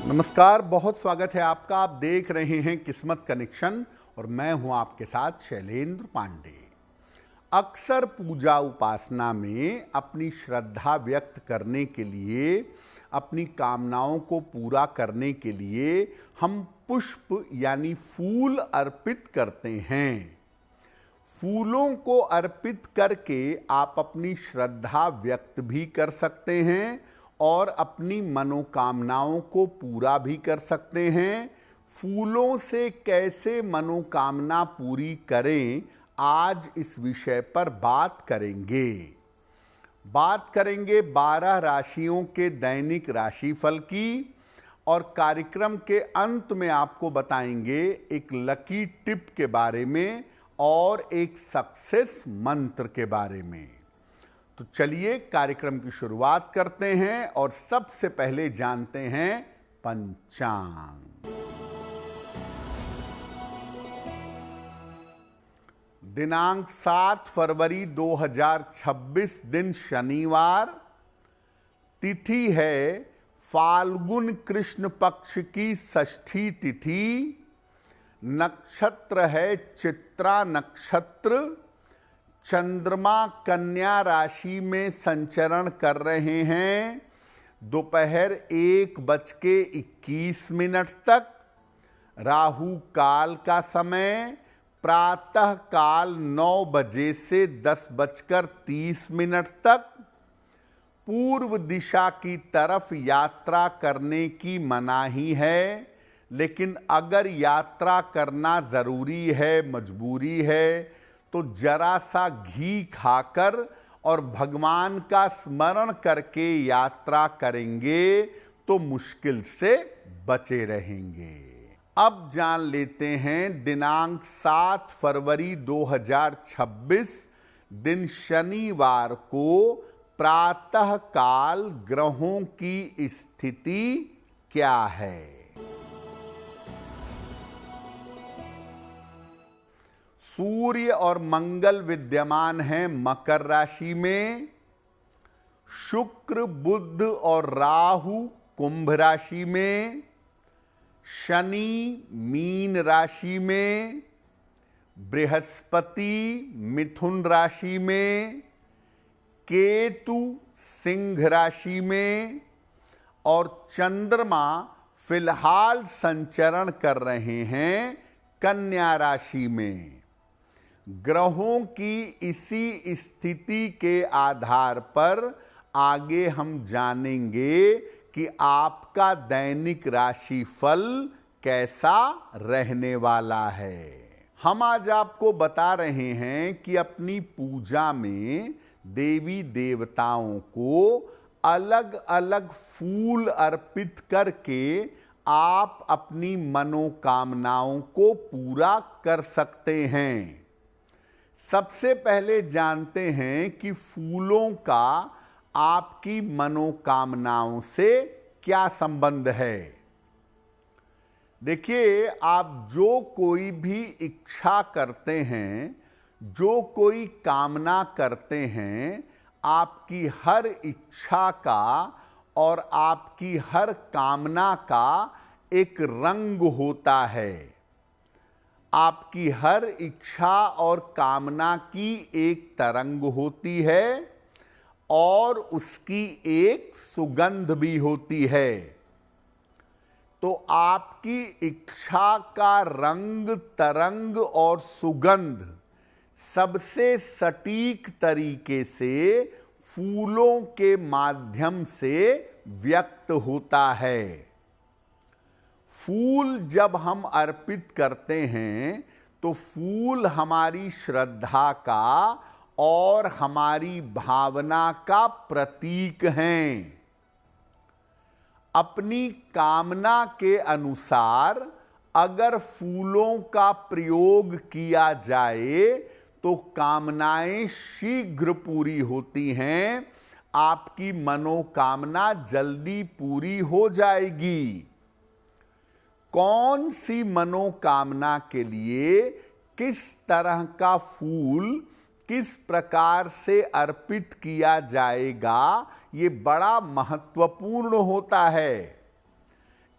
नमस्कार, बहुत स्वागत है आपका। आप देख रहे हैं किस्मत कनेक्शन और मैं हूं आपके साथ शैलेंद्र पांडे। अक्सर पूजा उपासना में अपनी श्रद्धा व्यक्त करने के लिए, अपनी कामनाओं को पूरा करने के लिए हम पुष्प यानी फूल अर्पित करते हैं। फूलों को अर्पित करके आप अपनी श्रद्धा व्यक्त भी कर सकते हैं और अपनी मनोकामनाओं को पूरा भी कर सकते हैं। फूलों से कैसे मनोकामना पूरी करें, आज इस विषय पर बात करेंगे। 12 राशियों के दैनिक राशिफल की और कार्यक्रम के अंत में आपको बताएंगे एक लकी टिप के बारे में और एक सक्सेस मंत्र के बारे में। तो चलिए कार्यक्रम की शुरुआत करते हैं और सबसे पहले जानते हैं पंचांग। दिनांक 7 फरवरी 2026, दिन शनिवार, तिथि है फाल्गुन कृष्ण पक्ष की षष्ठी तिथि, नक्षत्र है चित्रा नक्षत्र, चंद्रमा कन्या राशि में संचरण कर रहे हैं दोपहर 1:21 तक। राहु काल का समय प्रातः काल 9 बजे से 10:30 तक। पूर्व दिशा की तरफ यात्रा करने की मनाही है, लेकिन अगर यात्रा करना जरूरी है, मजबूरी है, तो जरा सा घी खाकर और भगवान का स्मरण करके यात्रा करेंगे तो मुश्किल से बचे रहेंगे। अब जान लेते हैं दिनांक 7 फरवरी 2026, दिन शनिवार को प्रातः काल ग्रहों की स्थिति क्या है। सूर्य और मंगल विद्यमान हैं मकर राशि में, शुक्र बुध और राहु कुंभ राशि में, शनि मीन राशि में, बृहस्पति मिथुन राशि में, केतु सिंह राशि में और चंद्रमा फिलहाल संचरण कर रहे हैं कन्या राशि में। ग्रहों की इसी स्थिति के आधार पर आगे हम जानेंगे कि आपका दैनिक राशिफल कैसा रहने वाला है। हम आज आपको बता रहे हैं कि अपनी पूजा में देवी देवताओं को अलग अलग फूल अर्पित करके आप अपनी मनोकामनाओं को पूरा कर सकते हैं। सबसे पहले जानते हैं कि फूलों का आपकी मनोकामनाओं से क्या संबंध है। देखिए, आप जो कोई भी इच्छा करते हैं, जो कोई कामना करते हैं, आपकी हर इच्छा का और आपकी हर कामना का एक रंग होता है। आपकी हर इच्छा और कामना की एक तरंग होती है और उसकी एक सुगंध भी होती है। तो आपकी इच्छा का रंग, तरंग और सुगंध सबसे सटीक तरीके से फूलों के माध्यम से व्यक्त होता है। फूल जब हम अर्पित करते हैं तो फूल हमारी श्रद्धा का और हमारी भावना का प्रतीक हैं। अपनी कामना के अनुसार अगर फूलों का प्रयोग किया जाए तो कामनाएं शीघ्र पूरी होती हैं, आपकी मनोकामना जल्दी पूरी हो जाएगी। कौन सी मनोकामना के लिए किस तरह का फूल किस प्रकार से अर्पित किया जाएगा, ये बड़ा महत्वपूर्ण होता है।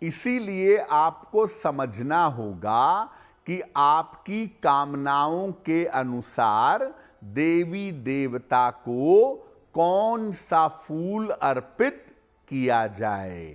इसीलिए आपको समझना होगा कि आपकी कामनाओं के अनुसार देवी देवता को कौन सा फूल अर्पित किया जाए।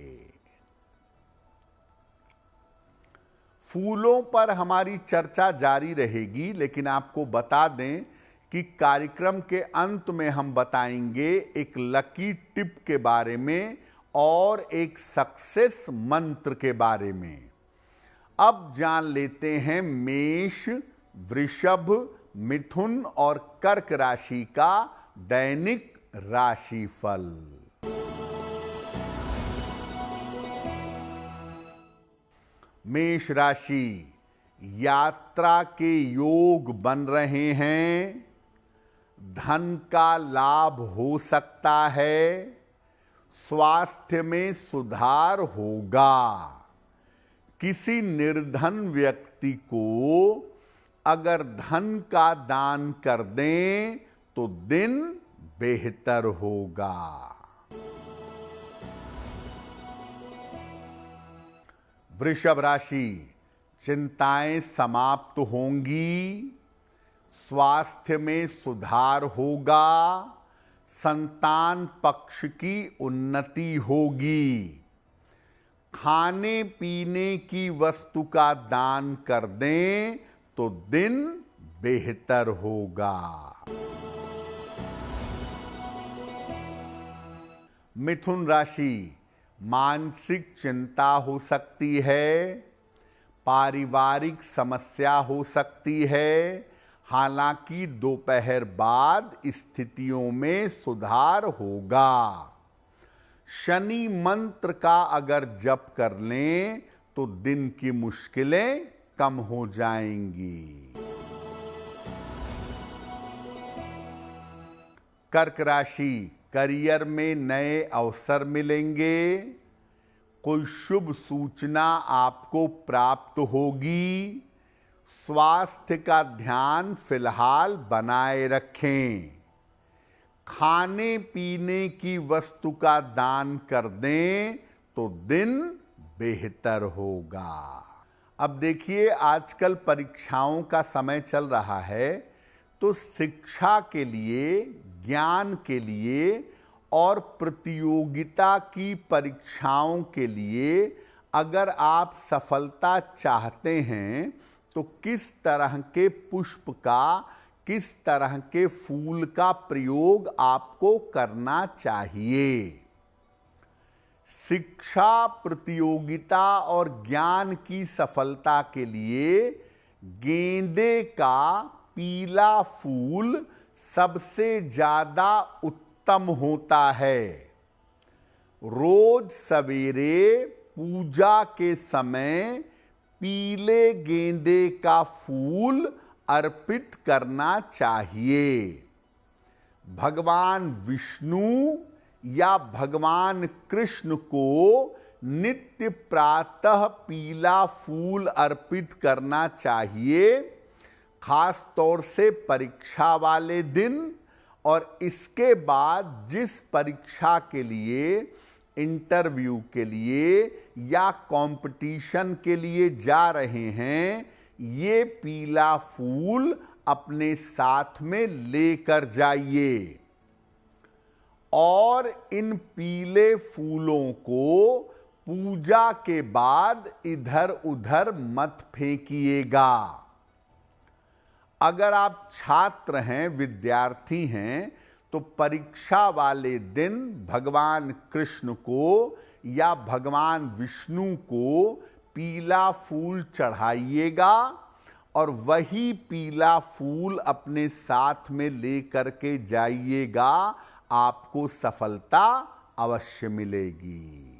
फूलों पर हमारी चर्चा जारी रहेगी, लेकिन आपको बता दें कि कार्यक्रम के अंत में हम बताएंगे एक लकी टिप के बारे में और एक सक्सेस मंत्र के बारे में। अब जान लेते हैं मेष, वृषभ, मिथुन और कर्क राशि का दैनिक राशिफल। मेष राशि, यात्रा के योग बन रहे हैं, धन का लाभ हो सकता है, स्वास्थ्य में सुधार होगा। किसी निर्धन व्यक्ति को अगर धन का दान कर दें तो दिन बेहतर होगा। वृषभ राशि, चिंताएं समाप्त होंगी, स्वास्थ्य में सुधार होगा, संतान पक्ष की उन्नति होगी। खाने पीने की वस्तु का दान कर दें तो दिन बेहतर होगा। मिथुन राशि, मानसिक चिंता हो सकती है, पारिवारिक समस्या हो सकती है, हालांकि दोपहर बाद स्थितियों में सुधार होगा। शनि मंत्र का अगर जप कर लें तो दिन की मुश्किलें कम हो जाएंगी। कर्क राशि, करियर में नए अवसर मिलेंगे, कोई शुभ सूचना आपको प्राप्त होगी। स्वास्थ्य का ध्यान फिलहाल बनाए रखें। खाने पीने की वस्तु का दान कर दें तो दिन बेहतर होगा। अब देखिए, आजकल परीक्षाओं का समय चल रहा है, तो शिक्षा के लिए, ज्ञान के लिए और प्रतियोगिता की परीक्षाओं के लिए अगर आप सफलता चाहते हैं तो किस तरह के पुष्प का, किस तरह के फूल का प्रयोग आपको करना चाहिए। शिक्षा, प्रतियोगिता और ज्ञान की सफलता के लिए गेंदे का पीला फूल सबसे ज्यादा उत्तम होता है। रोज सवेरे पूजा के समय पीले गेंदे का फूल अर्पित करना चाहिए। भगवान विष्णु या भगवान कृष्ण को नित्य प्रातः पीला फूल अर्पित करना चाहिए, खास तौर से परीक्षा वाले दिन और इसके बाद जिस परीक्षा के लिए, इंटरव्यू के लिए या कंपटीशन के लिए जा रहे हैं, ये पीला फूल अपने साथ में लेकर जाइए और इन पीले फूलों को पूजा के बाद इधर उधर मत फेंकिएगा। अगर आप छात्र हैं, विद्यार्थी हैं, तो परीक्षा वाले दिन भगवान कृष्ण को या भगवान विष्णु को पीला फूल चढ़ाइएगा और वही पीला फूल अपने साथ में लेकर के जाइएगा, आपको सफलता अवश्य मिलेगी।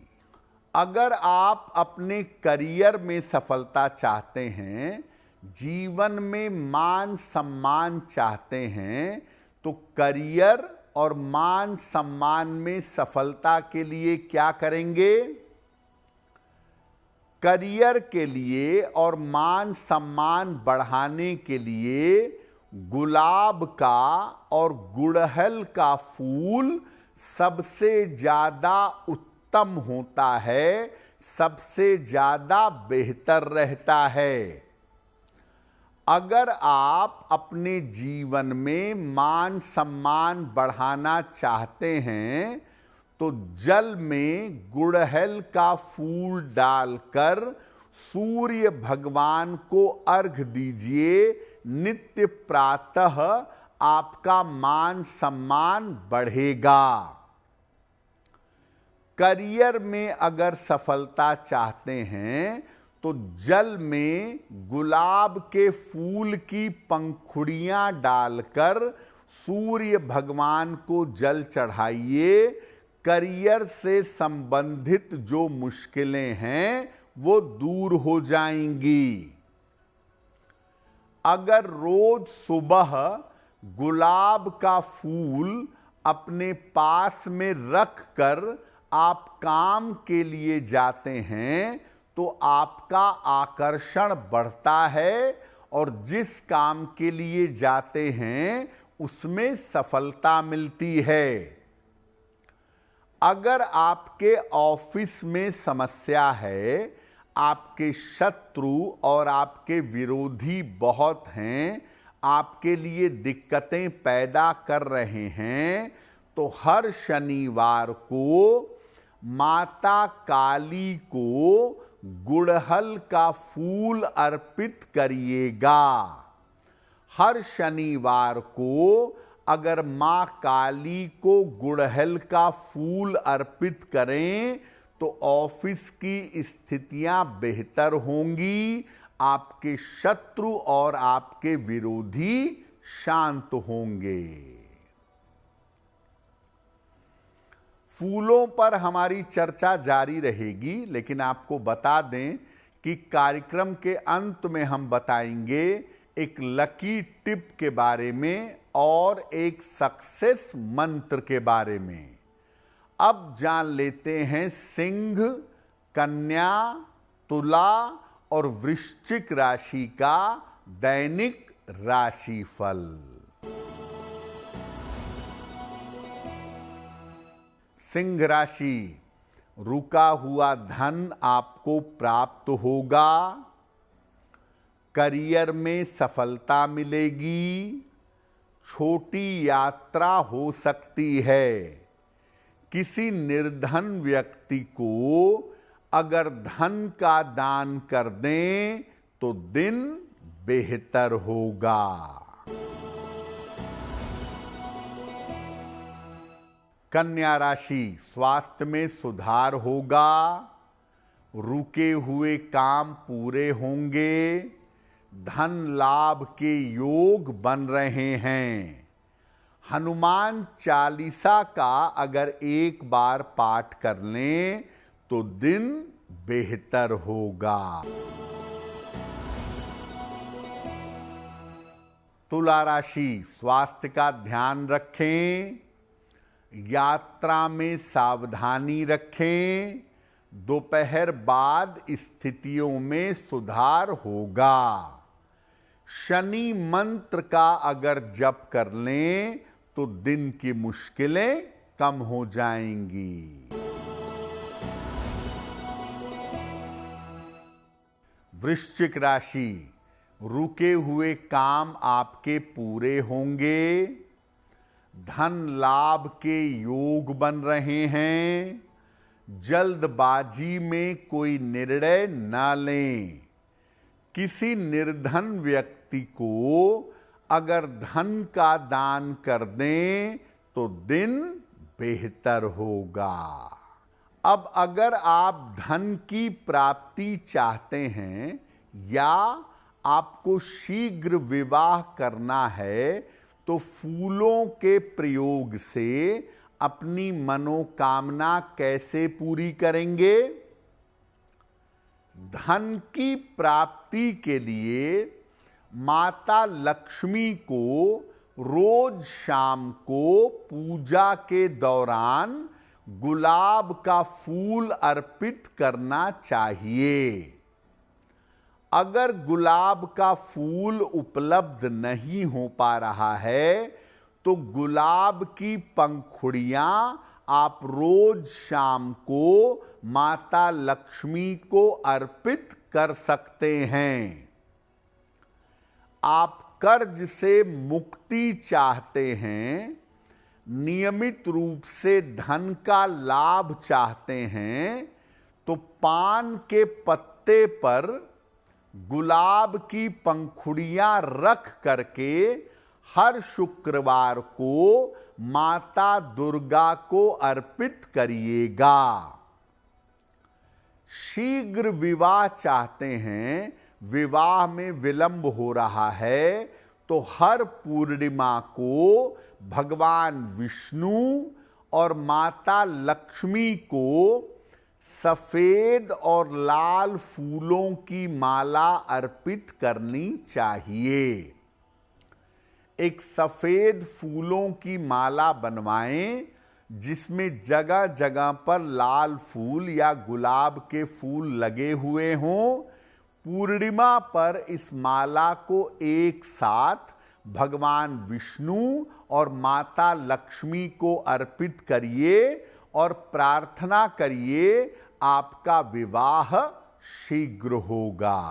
अगर आप अपने करियर में सफलता चाहते हैं, जीवन में मान सम्मान चाहते हैं, तो करियर और मान सम्मान में सफलता के लिए क्या करेंगे? करियर के लिए और मान सम्मान बढ़ाने के लिए गुलाब का और गुड़हल का फूल सबसे ज्यादा उत्तम होता है। सबसे ज्यादा बेहतर रहता है। अगर आप अपने जीवन में मान सम्मान बढ़ाना चाहते हैं तो जल में गुड़हल का फूल डालकर सूर्य भगवान को अर्घ दीजिए। नित्य प्रातः आपका मान सम्मान बढ़ेगा। करियर में अगर सफलता चाहते हैं तो जल में गुलाब के फूल की पंखुड़ियां डालकर सूर्य भगवान को जल चढ़ाइए। करियर से संबंधित जो मुश्किलें हैं वो दूर हो जाएंगी। अगर रोज सुबह गुलाब का फूल अपने पास में रखकर आप काम के लिए जाते हैं तो आपका आकर्षण बढ़ता है और जिस काम के लिए जाते हैं उसमें सफलता मिलती है। अगर आपके ऑफिस में समस्या है, आपके शत्रु और आपके विरोधी बहुत हैं, आपके लिए दिक्कतें पैदा कर रहे हैं, तो हर शनिवार को माता काली को गुड़हल का फूल अर्पित करिएगा। हर शनिवार को अगर मां काली को गुड़हल का फूल अर्पित करें तो ऑफिस की स्थितियां बेहतर होंगी, आपके शत्रु और आपके विरोधी शांत होंगे। फूलों पर हमारी चर्चा जारी रहेगी, लेकिन आपको बता दें कि कार्यक्रम के अंत में हम बताएंगे एक लकी टिप के बारे में और एक सक्सेस मंत्र के बारे में। अब जान लेते हैं सिंह, कन्या, तुला और वृश्चिक राशि का दैनिक राशिफल। सिंह राशि, रुका हुआ धन आपको प्राप्त होगा। करियर में सफलता मिलेगी। छोटी यात्रा हो सकती है। किसी निर्धन व्यक्ति को अगर धन का दान कर दें तो दिन बेहतर होगा। कन्या राशि, स्वास्थ्य में सुधार होगा। रुके हुए काम पूरे होंगे। धन लाभ के योग बन रहे हैं। हनुमान चालीसा का अगर एक बार पाठ कर लें तो दिन बेहतर होगा। तुला राशि, स्वास्थ्य का ध्यान रखें। यात्रा में सावधानी रखें। दोपहर बाद स्थितियों में सुधार होगा। शनि मंत्र का अगर जप कर लें तो दिन की मुश्किलें कम हो जाएंगी। वृश्चिक राशि, रुके हुए काम आपके पूरे होंगे। धन लाभ के योग बन रहे हैं। जल्दबाजी में कोई निर्णय न लें। किसी निर्धन व्यक्ति को अगर धन का दान कर दें तो दिन बेहतर होगा। अब अगर आप धन की प्राप्ति चाहते हैं या आपको शीघ्र विवाह करना है तो फूलों के प्रयोग से अपनी मनोकामना कैसे पूरी करेंगे? धन की प्राप्ति के लिए माता लक्ष्मी को रोज शाम को पूजा के दौरान गुलाब का फूल अर्पित करना चाहिए। अगर गुलाब का फूल उपलब्ध नहीं हो पा रहा है तो गुलाब की पंखुड़ियां आप रोज शाम को माता लक्ष्मी को अर्पित कर सकते हैं। आप कर्ज से मुक्ति चाहते हैं, नियमित रूप से धन का लाभ चाहते हैं, तो पान के पत्ते पर गुलाब की पंखुड़ियां रख करके हर शुक्रवार को माता दुर्गा को अर्पित करिएगा। शीघ्र विवाह चाहते हैं, विवाह में विलंब हो रहा है, तो हर पूर्णिमा को भगवान विष्णु और माता लक्ष्मी को सफेद और लाल फूलों की माला अर्पित करनी चाहिए। एक सफेद फूलों की माला बनवाएं, जिसमें जगह जगह पर लाल फूल या गुलाब के फूल लगे हुए हों। पूर्णिमा पर इस माला को एक साथ भगवान विष्णु और माता लक्ष्मी को अर्पित करिए और प्रार्थना करिए, आपका विवाह शीघ्र होगा।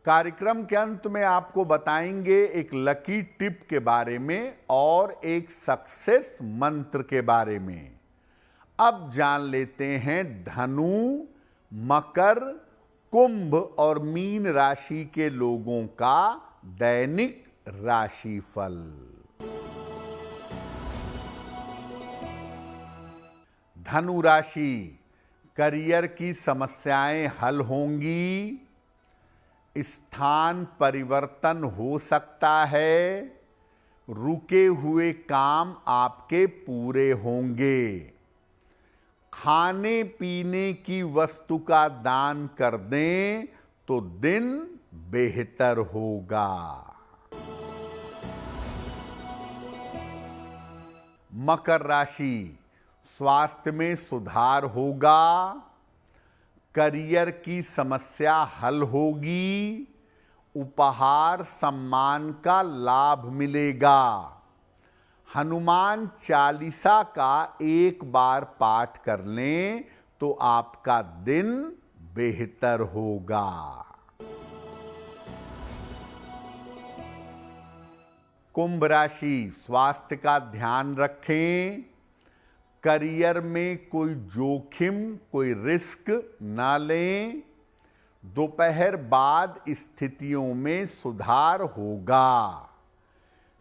कार्यक्रम के अंत में आपको बताएंगे एक लकी टिप के बारे में और एक सक्सेस मंत्र के बारे में। अब जान लेते हैं धनु, मकर, कुंभ और मीन राशि के लोगों का दैनिक राशिफल। धनु राशि, करियर की समस्याएं हल होंगी, स्थान परिवर्तन हो सकता है, रुके हुए काम आपके पूरे होंगे। खाने पीने की वस्तु का दान कर दें तो दिन बेहतर होगा। मकर राशि, स्वास्थ्य में सुधार होगा, करियर की समस्या हल होगी, उपहार सम्मान का लाभ मिलेगा। हनुमान चालीसा का एक बार पाठ कर लें तो आपका दिन बेहतर होगा। कुंभ राशि, स्वास्थ्य का ध्यान रखें, करियर में कोई जोखिम, कोई रिस्क ना लें। दोपहर बाद स्थितियों में सुधार होगा।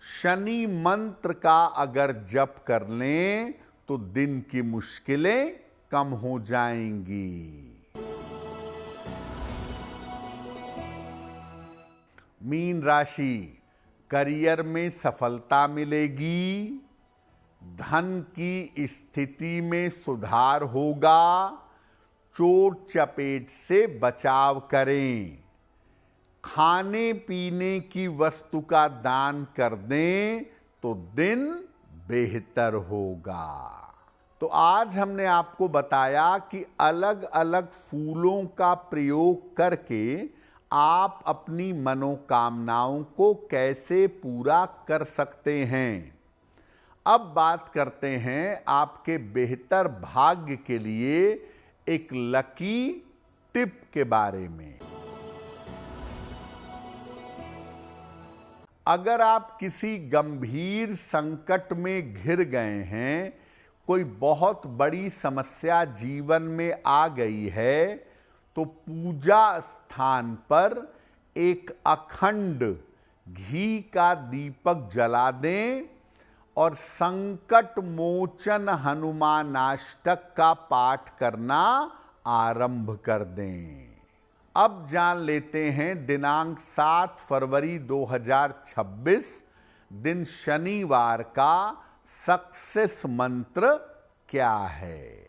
शनि मंत्र का अगर जप कर लें तो दिन की मुश्किलें कम हो जाएंगी। मीन राशि, करियर में सफलता मिलेगी, धन की स्थिति में सुधार होगा, चोट चपेट से बचाव करें। खाने पीने की वस्तु का दान कर दें तो दिन बेहतर होगा। तो आज हमने आपको बताया कि अलग अलग फूलों का प्रयोग करके आप अपनी मनोकामनाओं को कैसे पूरा कर सकते हैं। अब बात करते हैं आपके बेहतर भाग्य के लिए एक लकी टिप के बारे में। अगर आप किसी गंभीर संकट में घिर गए हैं, कोई बहुत बड़ी समस्या जीवन में आ गई है, तो पूजा स्थान पर एक अखंड घी का दीपक जला दें और संकट मोचन हनुमानाष्टक का पाठ करना आरंभ कर दें। अब जान लेते हैं दिनांक 7 फरवरी 2026 दिन शनिवार का सक्सेस मंत्र क्या है।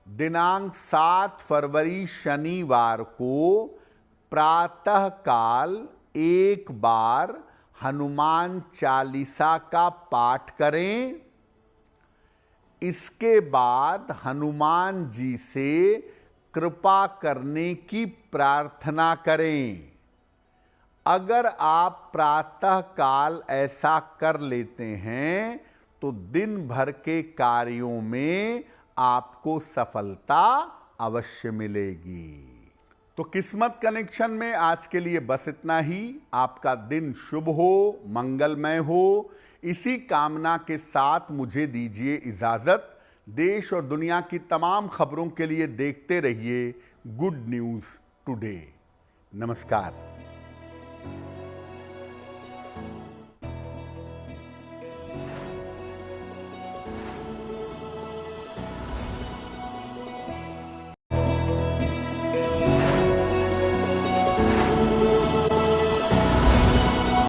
दिनांक 7 फरवरी शनिवार को प्रातः काल एक बार हनुमान चालीसा का पाठ करें। इसके बाद हनुमान जी से कृपा करने की प्रार्थना करें। अगर आप प्रातः काल ऐसा कर लेते हैं तो दिन भर के कार्यों में आपको सफलता अवश्य मिलेगी। तो किस्मत कनेक्शन में आज के लिए बस इतना ही। आपका दिन शुभ हो, मंगलमय हो, इसी कामना के साथ मुझे दीजिए इजाजत। देश और दुनिया की तमाम खबरों के लिए देखते रहिए गुड न्यूज़ टुडे। नमस्कार।